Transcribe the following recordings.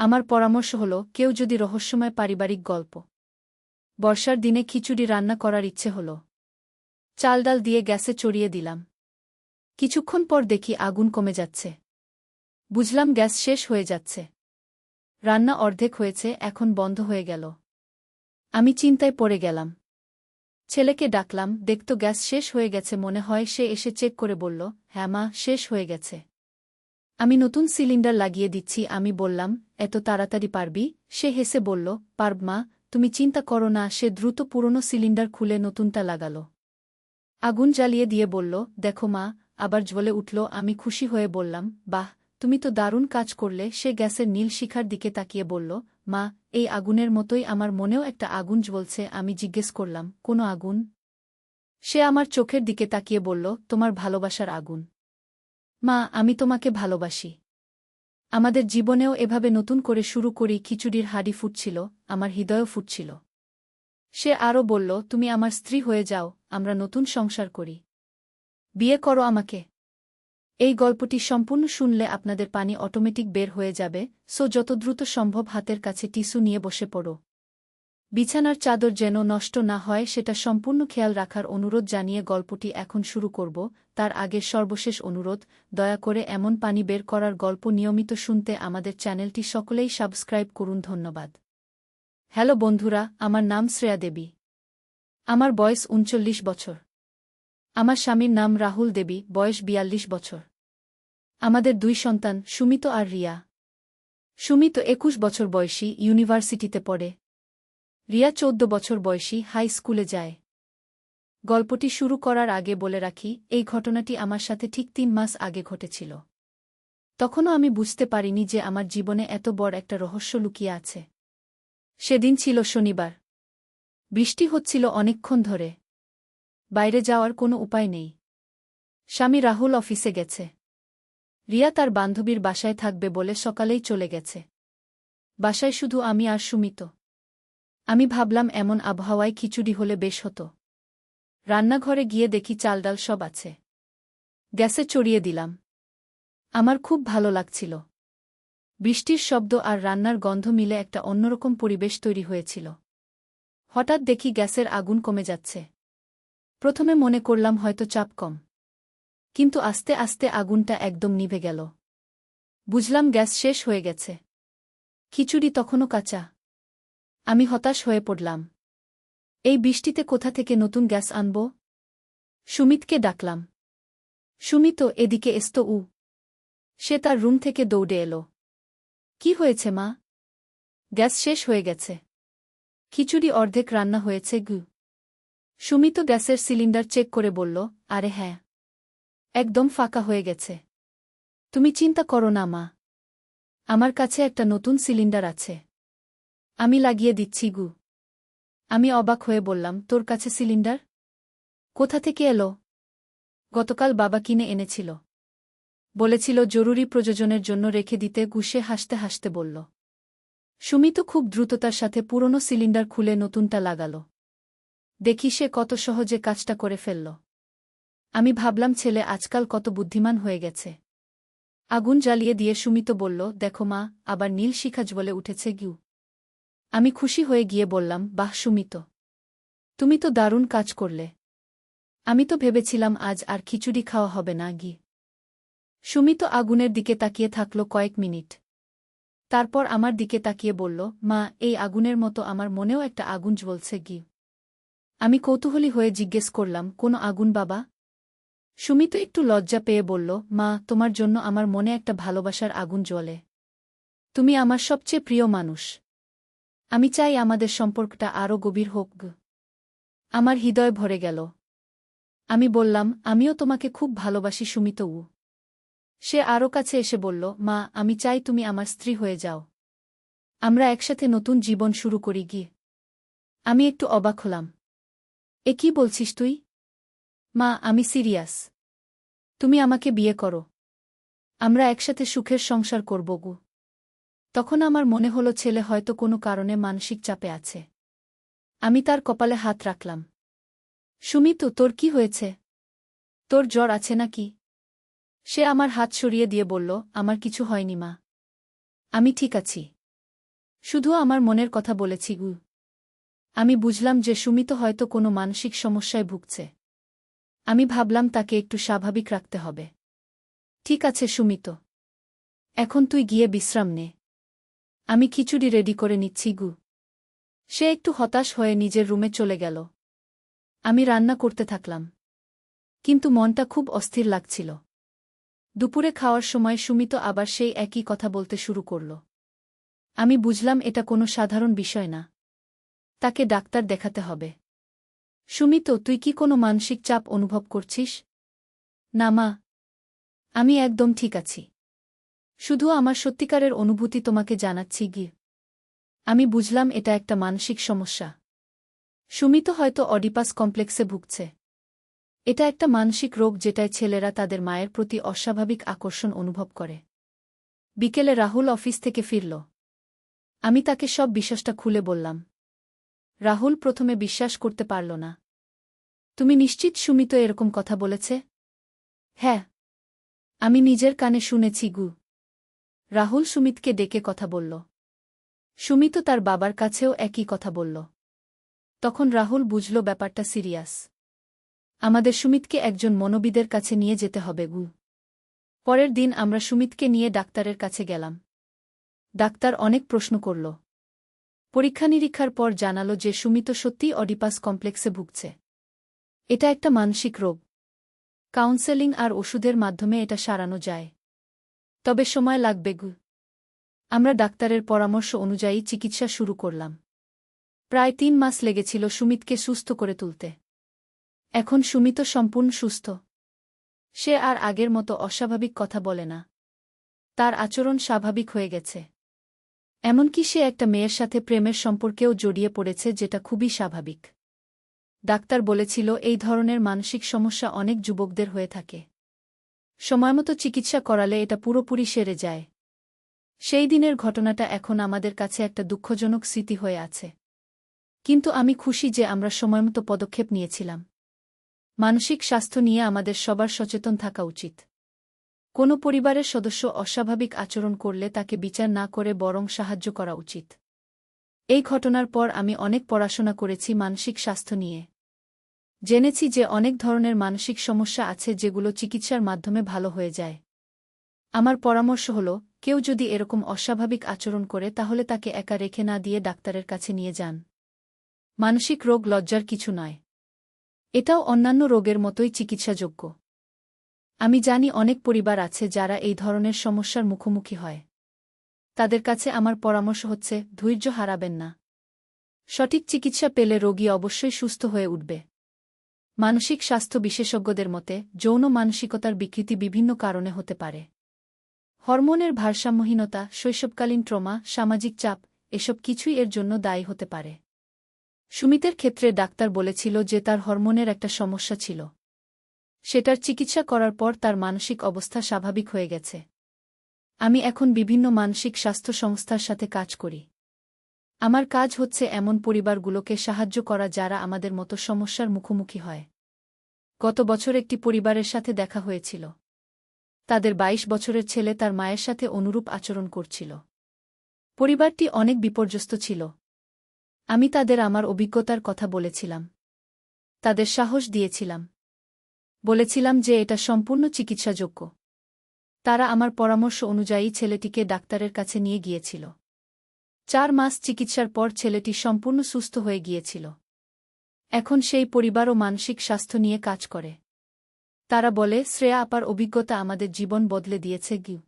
আমার পরামর্শ হল, কেউ যদি রহস্যময় পারিবারিক গল্প। বর্ষার দিনে খিচুড়ি রান্না করার ইচ্ছে হল। চাল ডাল দিয়ে গ্যাসে চড়িয়ে দিলাম। কিছুক্ষণ পর দেখি আগুন কমে যাচ্ছে। বুঝলাম গ্যাস শেষ হয়ে যাচ্ছে। রান্না অর্ধেক হয়েছে, এখন বন্ধ হয়ে গেল। আমি চিন্তায় পড়ে গেলাম। ছেলেকে ডাকলাম, দেখতো গ্যাস শেষ হয়ে গেছে মনে হয়। সে এসে চেক করে বলল, হ্যাঁ মা, শেষ হয়ে গেছে। আমি নতুন সিলিন্ডার লাগিয়ে দিচ্ছি। আমি বললাম, এত তাড়াতাড়ি পারবি? সে হেসে বলল, পারব মা, তুমি চিন্তা করো না। সে দ্রুত পুরনো সিলিন্ডার খুলে নতুনটা লাগালো। আগুন জ্বালিয়ে দিয়ে বলল, দেখো মা, আবার জ্বলে উঠল। আমি খুশি হয়ে বললাম, বাহ, তুমি তো দারুণ কাজ করলে। সে গ্যাসের নীল শিখার দিকে তাকিয়ে বলল, মা, এই আগুনের মতোই আমার মনেও একটা আগুন জ্বলছে। আমি জিজ্ঞেস করলাম, কোনো আগুন? সে আমার চোখের দিকে তাকিয়ে বলল, তোমার ভালোবাসার আগুন। মা, আমি তোমাকে ভালোবাসি। আমাদের জীবনেও এভাবে নতুন করে শুরু করি। খিচুড়ির হাঁড়ি ফুটছিল, আমার হৃদয়ও ফুটছিল। সে আরও বলল, তুমি আমার স্ত্রী হয়ে যাও, আমরা নতুন সংসার করি। বিয়ে করো আমাকে। এই গল্পটি সম্পূর্ণ শুনলে আপনাদের পানি অটোমেটিক বের হয়ে যাবে, যত দ্রুত সম্ভব হাতের কাছে টিস্যু নিয়ে বসে পড়ো। বিছানার চাদর যেন নষ্ট না হয় সেটা সম্পূর্ণ খেয়াল রাখার অনুরোধ জানিয়ে গল্পটি এখন শুরু করব। তার আগের সর্বশেষ অনুরোধ, দয়া করে এমন পানি বের করার গল্প নিয়মিত শুনতে আমাদের চ্যানেলটি সকলেই সাবস্ক্রাইব করুন। ধন্যবাদ। হ্যালো বন্ধুরা, আমার নাম শ্রেয়া দেবী। আমার বয়স ৩৯ বছর। আমার স্বামীর নাম রাহুল দেবী, বয়স ৪২ বছর। আমাদের ২ সন্তান, সুমিত আর রিয়া। সুমিত ২১ বছর বয়সী, ইউনিভার্সিটিতে পড়ে। রিয়া ১৪ বছর বয়সী, হাই স্কুলে যায়। গল্পটি শুরু করার আগে বলে রাখি, এই ঘটনাটি আমার সাথে ঠিক ৩ মাস আগে ঘটেছিল। তখনও আমি বুঝতে পারিনি যে আমার জীবনে এত বড় একটা রহস্য লুকিয়ে আছে। সেদিন ছিল শনিবার। বৃষ্টি হচ্ছিল অনেকক্ষণ ধরে। বাইরে যাওয়ার কোনো উপায় নেই। স্বামী রাহুল অফিসে গেছে। রিয়া তার বান্ধবীর বাসায় থাকবে বলে সকালেই চলে গেছে। বাসায় শুধু আমি আর সুমিত। আমি ভাবলাম এমন আবহাওয়ায় খিচুড়ি হলে বেশ হতো। রান্নাঘরে গিয়ে দেখি চাল ডাল সব আছে। গ্যাসে চড়িয়ে দিলাম। আমার খুব ভালো লাগছিল। বৃষ্টির শব্দ আর রান্নার গন্ধ মিলে একটা অন্যরকম পরিবেশ তৈরি হয়েছিল। হঠাৎ দেখি গ্যাসের আগুন কমে যাচ্ছে। প্রথমে মনে করলাম হয়তো চাপ কম। কিন্তু আস্তে আস্তে আগুনটা একদম নিভে গেল। বুঝলাম গ্যাস শেষ হয়ে গেছে। খিচুড়ি তখনও কাঁচা। আমি হতাশ হয়ে পড়লাম। এই বৃষ্টিতে কোথা থেকে নতুন গ্যাস আনব? সুমিতকে ডাকলাম। সুমিত, এদিকে এসতো। সে তার রুম থেকে দৌড়ে এলো। কি হয়েছে মা? গ্যাস শেষ হয়ে গেছে। খিচুড়ি অর্ধেক রান্না হয়েছে। সুমিত গ্যাসের সিলিন্ডার চেক করে বলল, আরে হ্যাঁ, একদম ফাঁকা হয়ে গেছে। তুমি চিন্তা করো না মা, আমার কাছে একটা নতুন সিলিন্ডার আছে। আমি লাগিয়ে দিচ্ছি। আমি অবাক হয়ে বললাম, তোর কাছে সিলিন্ডার? কোথা থেকে এলো? গতকাল বাবা কিনে এনেছিল। বলেছিল জরুরি প্রয়োজনের জন্য রেখে দিতে। সে হাসতে হাসতে বলল। সুমিত খুব দ্রুততার সাথে পুরনো সিলিন্ডার খুলে নতুনটা লাগালো। দেখি সে কত সহজে কাজটা করে ফেলল। আমি ভাবলাম ছেলে আজকাল কত বুদ্ধিমান হয়ে গেছে। আগুন জ্বালিয়ে দিয়ে সুমিত বলল, দেখো মা, আবার নীল শিখা জ্বলে উঠেছে। আমি খুশি হয়ে গিয়ে বললাম, বাহ সুমিত, তুমি তো দারুণ কাজ করলে। আমি তো ভেবেছিলাম আজ আর খিচুড়ি খাওয়া হবে না। সুমিত আগুনের দিকে তাকিয়ে থাকল কয়েক মিনিট। তারপর আমার দিকে তাকিয়ে বলল, মা, এই আগুনের মতো আমার মনেও একটা আগুন জ্বলছে। আমি কৌতূহলী হয়ে জিজ্ঞেস করলাম, কোনো আগুন বাবা? সুমিত একটু লজ্জা পেয়ে বলল, মা, তোমার জন্য আমার মনে একটা ভালোবাসার আগুন জ্বলে। তুমি আমার সবচেয়ে প্রিয় মানুষ। আমি চাই আমাদের সম্পর্কটা আরও গভীর হোক। আমার হৃদয় ভরে গেল। আমি বললাম, আমিও তোমাকে খুব ভালোবাসি সুমিত। সে আরও কাছে এসে বলল, মা, আমি চাই তুমি আমার স্ত্রী হয়ে যাও। আমরা একসাথে নতুন জীবন শুরু করি। আমি একটু অবাক হলাম। এ কি বলছিস তুই? মা, আমি সিরিয়াস। তুমি আমাকে বিয়ে করো। আমরা একসাথে সুখের সংসার করব। তখন আমার মনে হলো ছেলে হয়তো কোনো কারণে মানসিক চাপে আছে। আমি তার কপালে হাত রাখলাম। সুমিত, তোর কি হয়েছে? তোর জ্বর আছে নাকি? সে আমার হাত সরিয়ে দিয়ে বলল, আমার কিছু হয়নি মা, আমি ঠিক আছি। শুধু আমার মনের কথা বলেছি গু। আমি বুঝলাম যে সুমিত হয়তো কোনো মানসিক সমস্যায় ভুগছে। আমি ভাবলাম তাকে একটু স্বাভাবিক রাখতে হবে। ঠিক আছে সুমিত, এখন তুই গিয়ে বিশ্রাম নে। আমি খিচুড়ি রেডি করে নিচ্ছি গু। সে একটু হতাশ হয়ে নিজের রুমে চলে গেল। আমি রান্না করতে থাকলাম, কিন্তু মনটা খুব অস্থির লাগছিল। দুপুরে খাওয়ার সময় সুমিত আবার সেই একই কথা বলতে শুরু করল। আমি বুঝলাম এটা কোনো সাধারণ বিষয় না, তাকে ডাক্তার দেখাতে হবে। সুমিত, তুই কি কোনো মানসিক চাপ অনুভব করছিস? না মা, আমি একদম ঠিক আছি। শুধু আমার সত্যিকারের অনুভূতি তোমাকে জানাচ্ছি গি। আমি বুঝলাম এটা একটা মানসিক সমস্যা। সুমিত হয়তো অডিপাস কমপ্লেক্সে ভুগছে। এটা একটা মানসিক রোগ যেটায় ছেলেরা তাদের মায়ের প্রতি অস্বাভাবিক আকর্ষণ অনুভব করে। বিকেলে রাহুল অফিস থেকে ফিরল। আমি তাকে সব বিষয়টা খুলে বললাম। রাহুল প্রথমে বিশ্বাস করতে পারল না। তুমি নিশ্চিত সুমিত এরকম কথা বলেছে? হ্যাঁ, আমি নিজের কানে শুনেছি গু। রাহুল সুমিতকে ডেকে কথা বলল। সুমিত তার বাবার কাছেও একই কথা বলল। তখন রাহুল বুঝল ব্যাপারটা সিরিয়াস। আমাদের সুমিতকে একজন মনোবিদের কাছে নিয়ে যেতে হবে গু। পরের দিন আমরা সুমিতকে নিয়ে ডাক্তারের কাছে গেলাম। ডাক্তার অনেক প্রশ্ন করল। পরীক্ষা নিরীক্ষার পর জানাল যে সুমিত সত্যিই অডিপাস কমপ্লেক্সে ভুগছে। এটা একটা মানসিক রোগ। কাউন্সেলিং আর ওষুধের মাধ্যমে এটা সারানো যায়, তবে সময় লাগবে গু। আমরা ডাক্তারের পরামর্শ অনুযায়ী চিকিৎসা শুরু করলাম। প্রায় ৩ মাস লেগেছিল সুমিতকে সুস্থ করে তুলতে। এখন সুমিত সম্পূর্ণ সুস্থ। সে আর আগের মতো অস্বাভাবিক কথা বলে না। তার আচরণ স্বাভাবিক হয়ে গেছে। এমনকি সে একটা মেয়ের সাথে প্রেমের সম্পর্কেও জড়িয়ে পড়েছে, যেটা খুবই স্বাভাবিক। ডাক্তার বলেছিল এই ধরনের মানসিক সমস্যা অনেক যুবকদের হয়ে থাকে। সময়মতো চিকিৎসা করালে এটা পুরোপুরি সেরে যায়। সেই দিনের ঘটনাটা এখন আমাদের কাছে একটা দুঃখজনক স্মৃতি হয়ে আছে। কিন্তু আমি খুশি যে আমরা সময়মতো পদক্ষেপ নিয়েছিলাম। মানসিক স্বাস্থ্য নিয়ে আমাদের সবার সচেতন থাকা উচিত। কোনো পরিবারের সদস্য অস্বাভাবিক আচরণ করলে তাকে বিচার না করে বরং সাহায্য করা উচিত। এই ঘটনার পর আমি অনেক পড়াশোনা করেছি মানসিক স্বাস্থ্য নিয়ে। জেনেছি যে অনেক ধরনের মানসিক সমস্যা আছে যেগুলো চিকিৎসার মাধ্যমে ভালো হয়ে যায়। আমার পরামর্শ হল, কেউ যদি এরকম অস্বাভাবিক আচরণ করে তাহলে তাকে একা রেখে না দিয়ে ডাক্তারের কাছে নিয়ে যান। মানসিক রোগ লজ্জার কিছু নয়। এটাও অন্যান্য রোগের মতোই চিকিৎসাযোগ্য। আমি জানি অনেক পরিবার আছে যারা এই ধরনের সমস্যার মুখোমুখি হয়। তাদের কাছে আমার পরামর্শ হচ্ছে, ধৈর্য হারাবেন না। সঠিক চিকিৎসা পেলে রোগী অবশ্যই সুস্থ হয়ে উঠবে। মানসিক স্বাস্থ্য বিশেষজ্ঞদের মতে যৌন মানসিকতার বিকৃতি বিভিন্ন কারণে হতে পারে। হরমোনের ভারসাম্যহীনতা, শৈশবকালীন ট্রমা, সামাজিক চাপ, এসব কিছুই এর জন্য দায়ী হতে পারে। সুমিতের ক্ষেত্রে ডাক্তার বলেছিল যে তার হরমোনের একটা সমস্যা ছিল। সেটার চিকিৎসা করার পর তার মানসিক অবস্থা স্বাভাবিক হয়ে গেছে। আমি এখন বিভিন্ন মানসিক স্বাস্থ্য সংস্থার সাথে কাজ করি। আমার কাজ হচ্ছে এমন পরিবারগুলোকে সাহায্য করা যারা আমাদের মতো সমস্যার মুখোমুখি হয়। গত বছর একটি পরিবারের সাথে দেখা হয়েছিল। তাদের ২২ বছরের ছেলে তার মায়ের সাথে অনুরূপ আচরণ করছিল। পরিবারটি অনেক বিপর্যস্ত ছিল। আমি তাদের আমার অভিজ্ঞতার কথা বলেছিলাম। তাদের সাহস দিয়েছিলাম। বলেছিলাম যে এটা সম্পূর্ণ চিকিৎসাযোগ্য। তারা আমার পরামর্শ অনুযায়ী ছেলেটিকে ডাক্তারের কাছে নিয়ে গিয়েছিল। ৪ মাস চিকিৎসার পর ছেলেটি সম্পূর্ণ সুস্থ হয়ে গিয়েছিল। এখন সেই পরিবারও মানসিক স্বাস্থ্য নিয়ে কাজ করে। তারা বলে, শ্রেয়া আপার অভিজ্ঞতা আমাদের জীবন বদলে দিয়েছে গি।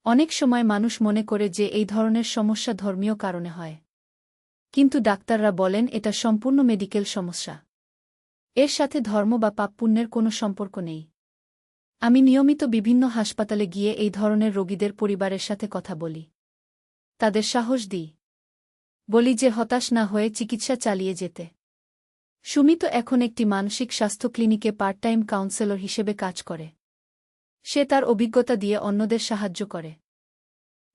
অনেক সময় মানুষ মনে করে যে এই ধরনের সমস্যা ধর্মীয় কারণে হয়। কিন্তু ডাক্তাররা বলেন এটা সম্পূর্ণ মেডিকেল সমস্যা। এর সাথে ধর্ম বা পাপ-পুণ্যের কোনো সম্পর্ক নেই। আমি নিয়মিত বিভিন্ন হাসপাতালে গিয়ে এই ধরনের রোগীদের পরিবারের সাথে কথা বলি। তাদের সাহস দিই। বলি যে হতাশ না হয়ে চিকিৎসা চালিয়ে যেতে। সুমিত এখন একটি মানসিক স্বাস্থ্য ক্লিনিকে পার্ট টাইম কাউন্সেলর হিসেবে কাজ করে। সে তার অভিজ্ঞতা দিয়ে অন্যদের সাহায্য করে।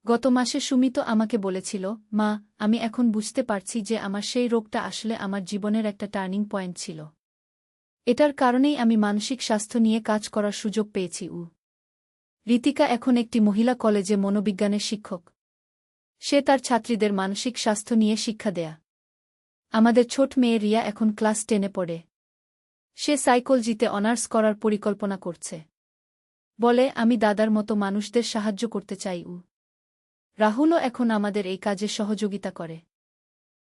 গত মাসে সুমিত আমাকে বলেছিল, মা, আমি এখন বুঝতে পারছি যে আমার সেই রোগটা আসলে আমার জীবনের একটা টার্নিং পয়েন্ট ছিল। এটার কারণেই আমি মানসিক স্বাস্থ্য নিয়ে কাজ করার সুযোগ পেয়েছি। ঋতিকা এখন একটি মহিলা কলেজে মনোবিজ্ঞানের শিক্ষক। সে তার ছাত্রীদের মানসিক স্বাস্থ্য নিয়ে শিক্ষা দেয়া। আমাদের ছোট মেয়ে রিয়া এখন ক্লাস 10-এ পড়ে। সে সাইকোলজিতে অনার্স করার পরিকল্পনা করছে। বলে, আমি দাদার মতো মানুষদের সাহায্য করতে চাই। রাহুলও এখন আমাদের এই কাজে সহযোগিতা করে।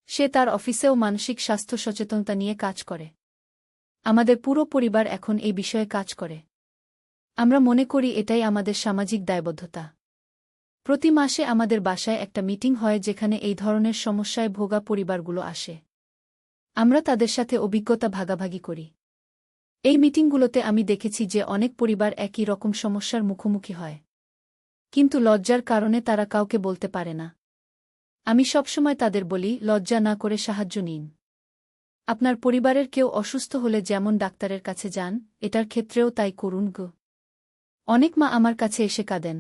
সে তার অফিসেও মানসিক স্বাস্থ্য সচেতনতা নিয়ে কাজ করে। আমাদের পুরো পরিবার এখন এই বিষয়ে কাজ করে। আমরা মনে করি এটাই আমাদের সামাজিক দায়বদ্ধতা। প্রতি মাসে আমাদের বাসায় একটা মিটিং হয় যেখানে এই ধরনের সমস্যায় ভোগা পরিবারগুলো আসে। আমরা তাদের সাথে অভিজ্ঞতা ভাগাভাগি করি। এই মিটিংগুলোতে আমি দেখেছি যে অনেক পরিবার একই রকম সমস্যার মুখোমুখি হয়, কিন্তু লজ্জার কারণে তারা কাউকে বলতে পারে না। আমি সবসময় তাদের বলি, লজ্জা না করে সাহায্য নিন। আপনার পরিবারের কেউ অসুস্থ হলে যেমন ডাক্তারের কাছে যান, এটার ক্ষেত্রেও তাই করুন গো। অনেক মা আমার কাছে এসে কাঁদেন।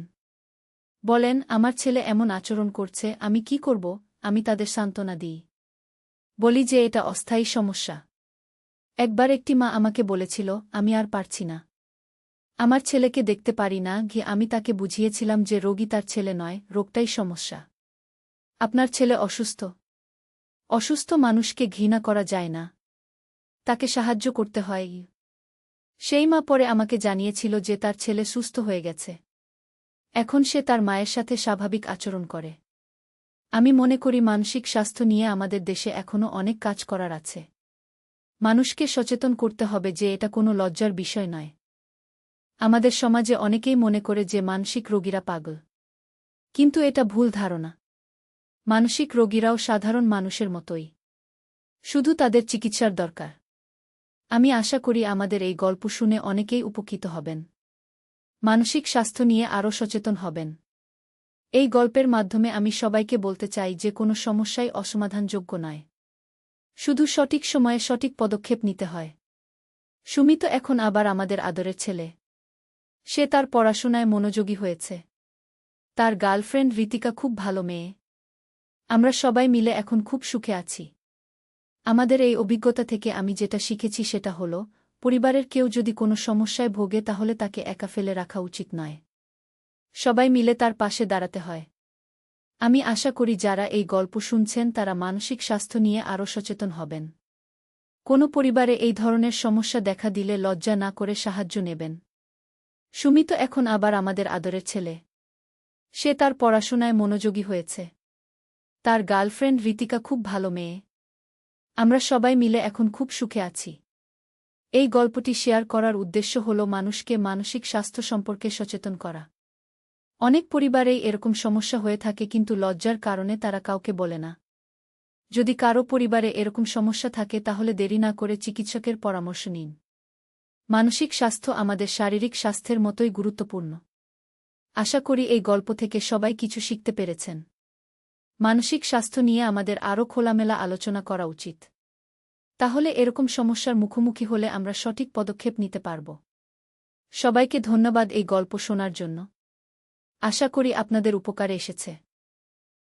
বলেন, আমার ছেলে এমন আচরণ করছে, আমি কি করব? আমি তাদের সান্ত্বনা দিই। বলি যে এটা অস্থায়ী সমস্যা। একবার একটি মা আমাকে বলেছিল, আমি আর পারছি না। আমার ছেলেকে দেখতে পারি না। আমি তাকে বুঝিয়েছিলাম যে রোগী তার ছেলে নয়, রোগটাই সমস্যা। আপনার ছেলে অসুস্থ। অসুস্থ মানুষকে ঘৃণা করা যায় না, তাকে সাহায্য করতে হয়। সেই মা পরে আমাকে জানিয়েছিল যে তার ছেলে সুস্থ হয়ে গেছে। এখন সে তার মায়ের সাথে স্বাভাবিক আচরণ করে। আমি মনে করি মানসিক স্বাস্থ্য নিয়ে আমাদের দেশে এখনও অনেক কাজ করার আছে। মানুষকে সচেতন করতে হবে যে এটা কোনো লজ্জার বিষয় নয়। আমাদের সমাজে অনেকেই মনে করে যে মানসিক রোগীরা পাগল, কিন্তু এটা ভুল ধারণা। মানসিক রোগীরাও সাধারণ মানুষের মতোই, শুধু তাদের চিকিৎসার দরকার। আমি আশা করি আমাদের এই গল্প শুনে অনেকেই উপকৃত হবেন, মানসিক স্বাস্থ্য নিয়ে আরও সচেতন হবেন। এই গল্পের মাধ্যমে আমি সবাইকে বলতে চাই যে কোনো সমস্যাই অসমাধানযোগ্য নয়, শুধু সঠিক সময়ে সঠিক পদক্ষেপ নিতে হয়। সুমিত এখন আবার আমাদের আদরের ছেলে। সে তার পড়াশোনায় মনোযোগী হয়েছে। তার গার্লফ্রেন্ড ঋতিকা খুব ভালো মেয়ে। আমরা সবাই মিলে এখন খুব সুখে আছি। আমাদের এই অভিজ্ঞতা থেকে আমি যেটা শিখেছি সেটা হল, পরিবারের কেউ যদি কোনো সমস্যায় ভোগে তাহলে তাকে একা ফেলে রাখা উচিত নয়। সবাই মিলে তার পাশে দাঁড়াতে হয়। আমি আশা করি যারা এই গল্প শুনছেন তারা মানসিক স্বাস্থ্য নিয়ে আরও সচেতন হবেন। কোনো পরিবারে এই ধরনের সমস্যা দেখা দিলে লজ্জা না করে সাহায্য নেবেন। সুমিত এখন আবার আমাদের আদরের ছেলে। সে তার পড়াশোনায় মনোযোগী হয়েছে। তার গার্লফ্রেন্ড ঋতিকা খুব ভালো মেয়ে। আমরা সবাই মিলে এখন খুব সুখে আছি। এই গল্পটি শেয়ার করার উদ্দেশ্য হল মানুষকে মানসিক স্বাস্থ্য সম্পর্কে সচেতন করা। অনেক পরিবারেই এরকম সমস্যা হয়ে থাকে, কিন্তু লজ্জার কারণে তারা কাউকে বলে না। যদি কারো পরিবারে এরকম সমস্যা থাকে তাহলে দেরি না করে চিকিৎসকের পরামর্শ নিন। মানসিক স্বাস্থ্য আমাদের শারীরিক স্বাস্থ্যের মতোই গুরুত্বপূর্ণ। আশা করি এই গল্প থেকে সবাই কিছু শিখতে পেরেছেন। মানসিক স্বাস্থ্য নিয়ে আমাদের আরও খোলামেলা আলোচনা করা উচিত। তাহলে এরকম সমস্যার মুখোমুখি হলে আমরা সঠিক পদক্ষেপ নিতে পারব। সবাইকে ধন্যবাদ এই গল্প শোনার জন্য। আশা করি আপনাদের উপকারে এসেছে।